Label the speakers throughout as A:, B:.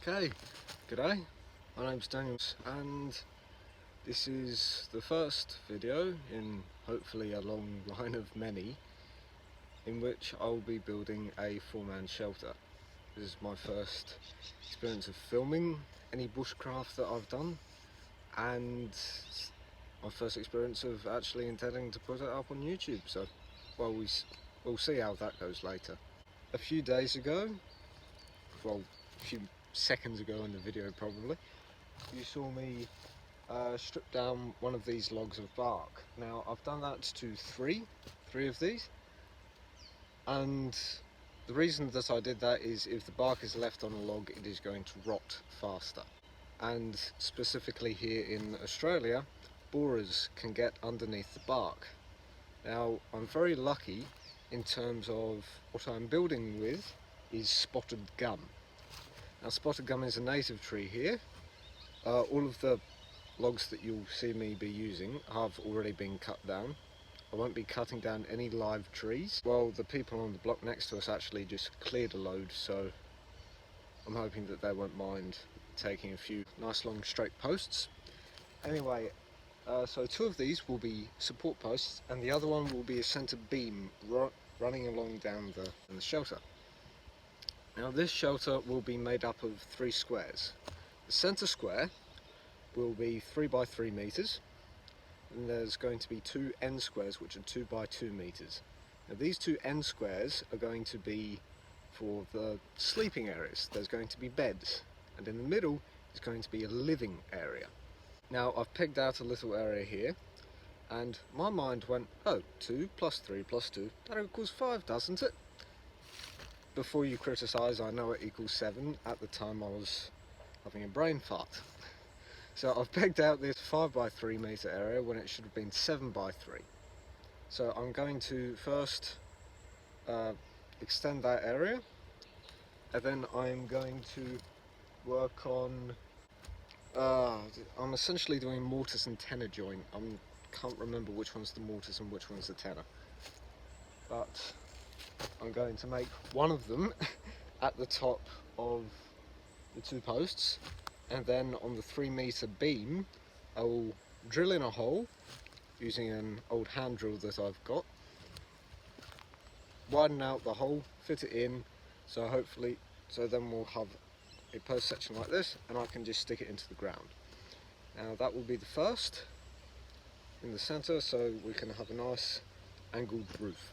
A: Okay, g'day, my name's Daniel and this is the first video in hopefully a long line of many in which I'll be building a four-man shelter. This is my first experience of filming any bushcraft that I've done and my first experience of actually intending to put it up on YouTube, so well, we'll see how that goes later. A few days ago, well, a few seconds ago in the video probably, you saw me strip down one of these logs of bark. Now I've done that to three of these, and the reason that I did that is if the bark is left on a log it is going to rot faster, and specifically here in Australia borers can get underneath the bark. Now I'm very lucky in terms of what I'm building with is spotted gum. Now spotted gum is a native tree here. All of the logs that you'll see me be using have already been cut down. I won't be cutting down any live trees. Well, the people on the block next to us actually just cleared a load, so I'm hoping that they won't mind taking a few nice long straight posts. Anyway, so two of these will be support posts and the other one will be a centre beam running along down the shelter. Now this shelter will be made up of three squares. The centre square will be 3 by 3 meters, and there's going to be two end squares which are 2 by 2 meters. Now these two end squares are going to be for the sleeping areas. There's going to be beds, and in the middle is going to be a living area. Now I've pegged out a little area here, and my mind went, oh, 2 plus 3 plus 2, that equals 5, doesn't it? Before you criticise, I know it equals 7. At the time I was having a brain fart. So I've pegged out this 5 by 3 meter area when it should have been 7 by 3. So I'm going to first extend that area, and then I'm going to work on I'm essentially doing mortise and tenor joint. I can't remember which one's the mortise and which one's the tenor, but I'm going to make one of them at the top of the two posts, and then on the 3 meter beam I will drill in a hole using an old hand drill that I've got, widen out the hole, fit it in, so then we'll have a post section like this and I can just stick it into the ground. Now that will be the first in the centre, so we can have a nice angled roof.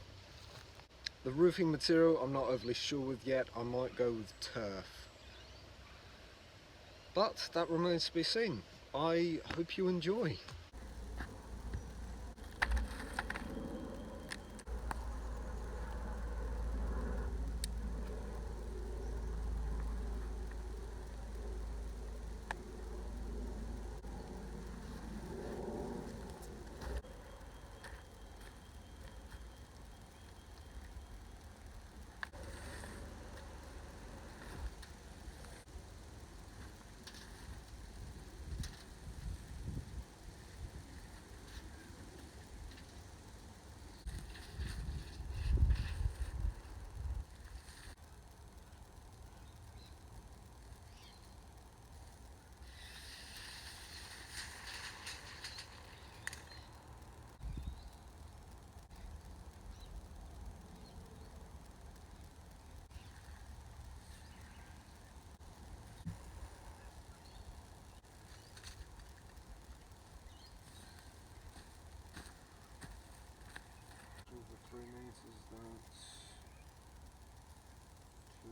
A: The roofing material I'm not overly sure with yet. I might go with turf, but that remains to be seen. I hope you enjoy. The 3 meters, that's 2.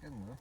A: In there.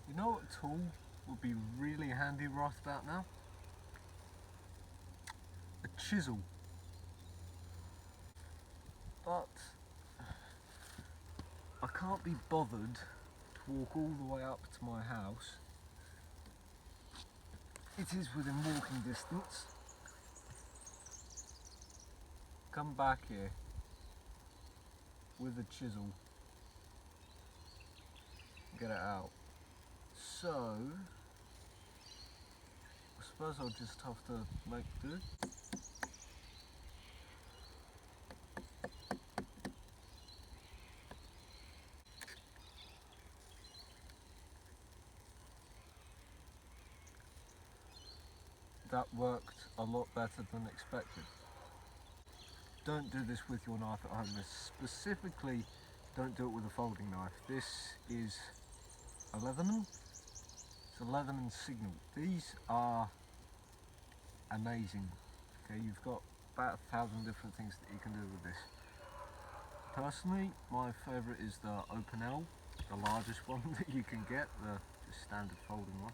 A: You know what tool would be really handy right about now? A chisel. But I can't be bothered to walk all the way up to my house. It is within walking distance. Come back here with a chisel, get it out. So I suppose I'll just have to make do. That worked a lot better than expected. Don't do this with your knife at home. Specifically, don't do it with a folding knife. This is a Leatherman. It's a Leatherman Signal. These are amazing. Okay, you've got about 1,000 different things that you can do with this. Personally, my favourite is the Open L, the largest one that you can get, the just standard folding one.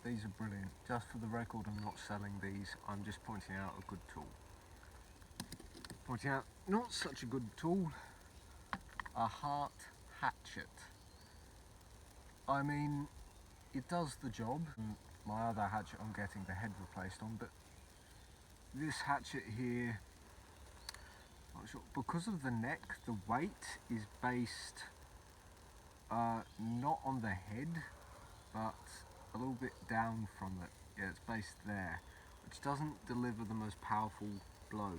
A: These are brilliant. Just for the record, I'm not selling these, I'm just pointing out a good tool. Pointing out not such a good tool, a heart hatchet. I mean, it does the job. My other hatchet I'm getting the head replaced on, but this hatchet here, because of the neck, the weight is based not on the head, but a little bit down from it. Yeah, it's based there, which doesn't deliver the most powerful blow.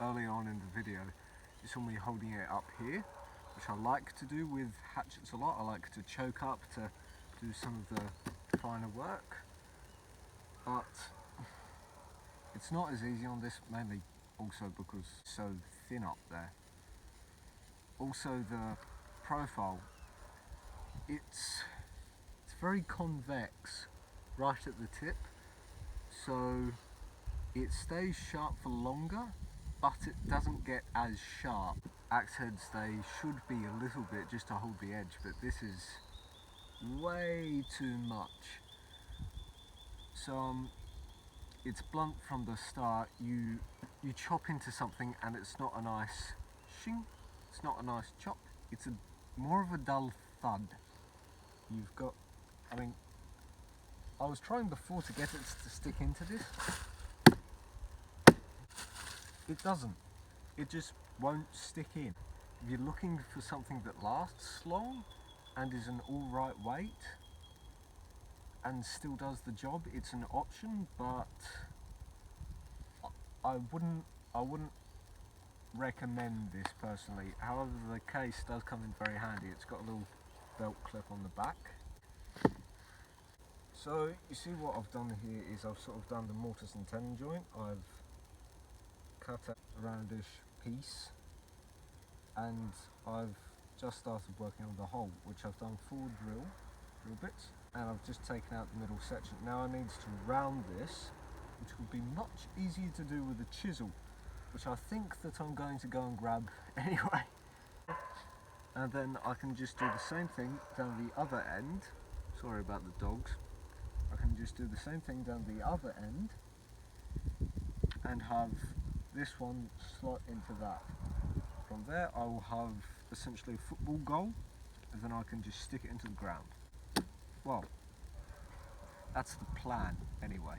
A: Early on in the video, you saw me holding it up here, which I like to do with hatchets a lot. I like to choke up to do some of the finer work, but it's not as easy on this, mainly also because it's so thin up there. Also the profile, it's very convex right at the tip, so it stays sharp for longer, but it doesn't get as sharp. Axe heads, they should be a little bit just to hold the edge, but this is way too much. So it's blunt from the start. You chop into something and it's not a nice shing, it's not a nice chop, it's more of a dull thud. You've got, I mean, I was trying before to get it to stick into this. It doesn't. It just won't stick in. If you're looking for something that lasts long and is an alright weight and still does the job, it's an option, but I wouldn't recommend this personally. However, the case does come in very handy. It's got a little belt clip on the back. So you see what I've done here is I've sort of done the mortise and tenon joint. I've cut a roundish piece and I've just started working on the hole, which I've done 4 drill bits, and I've just taken out the middle section. Now I need to round this, which will be much easier to do with a chisel, which I think that I'm going to go and grab anyway. And then I can just do the same thing down the other end. Sorry about the dogs. I can just do the same thing down the other end and have this one slot into that. From there I will have essentially a football goal, and then I can just stick it into the ground. Well, that's the plan anyway.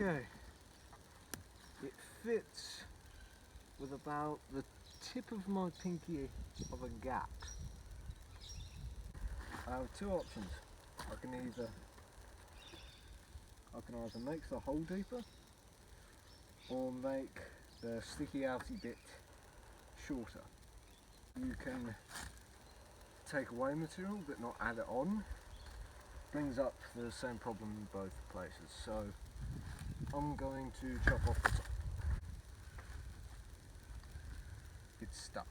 A: Okay, it fits with about the tip of my pinky of a gap. I have 2 options. I can either make the hole deeper or make the sticky outy bit shorter. You can take away material but not add it on. Brings up the same problem in both places. So I'm going to chop off the top. It's stuck.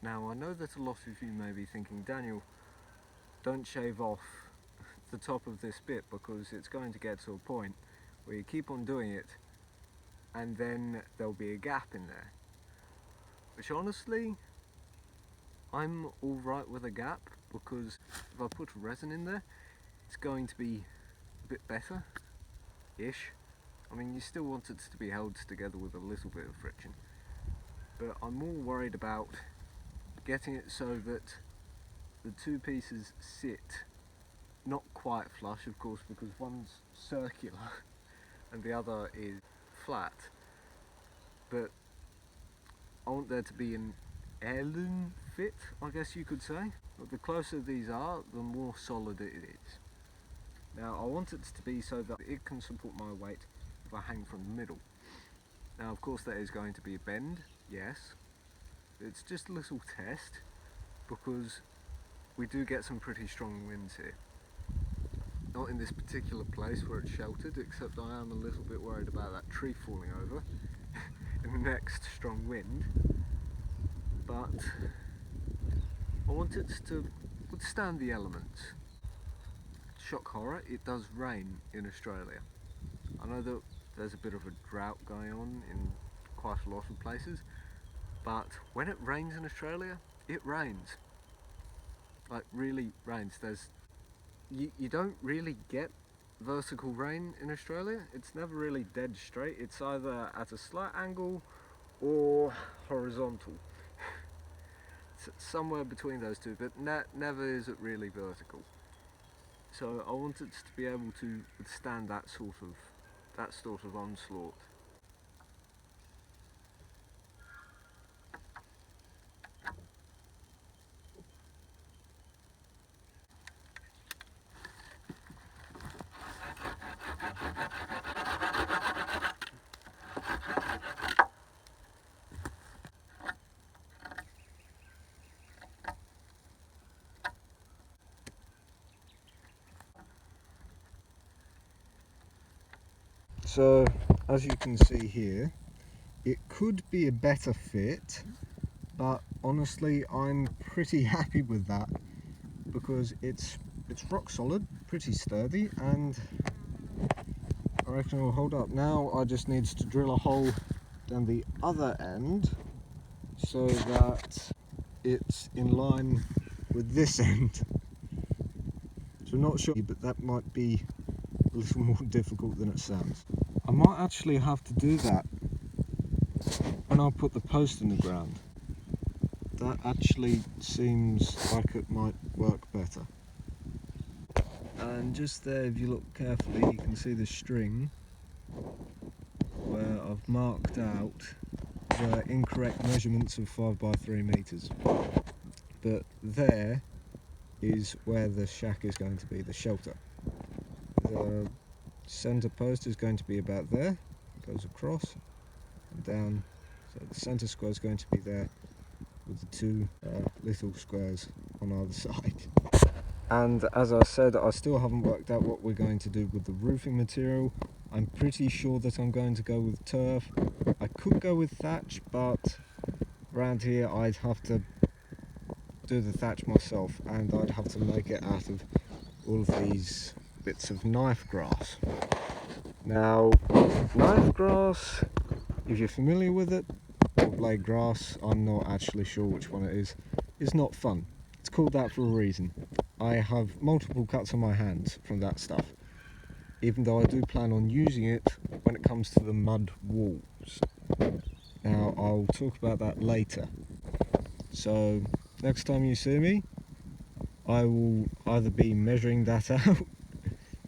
A: Now I know that a lot of you may be thinking, Daniel, don't shave off the top of this bit because it's going to get to a point where you keep on doing it and then there'll be a gap in there. Which honestly, I'm alright with a gap, because if I put resin in there, it's going to be a bit better-ish. I mean, you still want it to be held together with a little bit of friction, but I'm more worried about getting it so that the 2 pieces sit not quite flush, of course, because one's circular and the other is flat, but I want there to be an heirloom fit, I guess you could say. But the closer these are, the more solid it is. Now I want it to be so that it can support my weight if I hang from the middle. Now of course there is going to be a bend, yes. It's just a little test because we do get some pretty strong winds here. Not in this particular place where it's sheltered, except I am a little bit worried about that tree falling over in the next strong wind. But I want it to withstand the elements. Shock horror, it does rain in Australia. I know that there's a bit of a drought going on in quite a lot of places, but when it rains in Australia, it rains. Like really rains. You don't really get vertical rain in Australia. It's never really dead straight. It's either at a slight angle or horizontal. It's somewhere between those two, but never is it really vertical. So I want it to be able to withstand that sort of onslaught. So as you can see here, it could be a better fit, but honestly I'm pretty happy with that because it's rock solid, pretty sturdy, and I reckon it will hold up. Now I just need to drill a hole down the other end so that it's in line with this end. So I'm not sure, but that might be a little more difficult than it sounds. I might actually have to do that when I put the post in the ground. That actually seems like it might work better. And just there, if you look carefully, you can see the string where I've marked out the incorrect measurements of 5x3 meters. But there is where the shack is going to be, the shelter. The center post is going to be about there, goes across and down, so the center square is going to be there with the two little squares on either side. And as I said, I still haven't worked out what we're going to do with the roofing material. I'm pretty sure that I'm going to go with turf. I could go with thatch, but around here I'd have to do the thatch myself, and I'd have to make it out of all of these bits of knife grass. Now, knife grass, if you're familiar with it, or blade grass, I'm not actually sure which one it is not fun. It's called that for a reason. I have multiple cuts on my hands from that stuff, even though I do plan on using it when it comes to the mud walls. Now, I'll talk about that later. So, next time you see me, I will either be measuring that out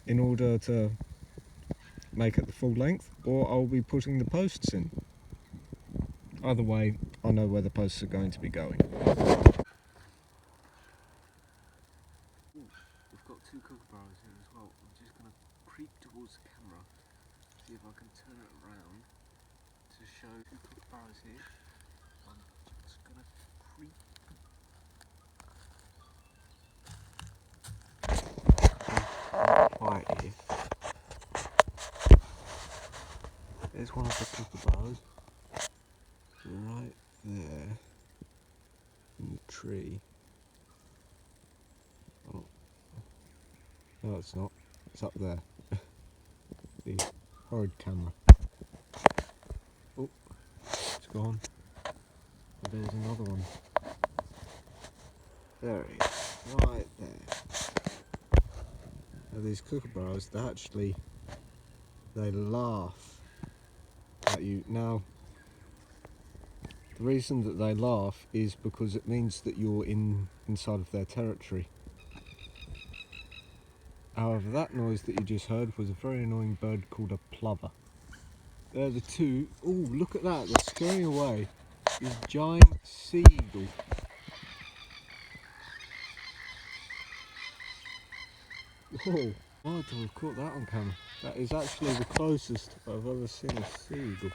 A: in order to make it the full length, or I'll be putting the posts in. Either way, I know where the posts are going to be going. We've got two kookaburras here as well. I'm just going to creep towards the camera, see if I can turn it around to show two kookaburras here. I'm just going to creep quiet here. There's one of the kookaburras right there in the tree. Oh. No, it's not. It's up there. The horrid camera. Oh, it's gone. And there's another one. There he is, right there. Now these kookaburras, they laugh at you. Now, the reason that they laugh is because it means that you're inside of their territory. However, that noise that you just heard was a very annoying bird called a plover. They're the two. Oh, look at that, they're scurrying away. This giant seagull. Whoa, hard to have caught that on camera. That is actually the closest I've ever seen a seagull.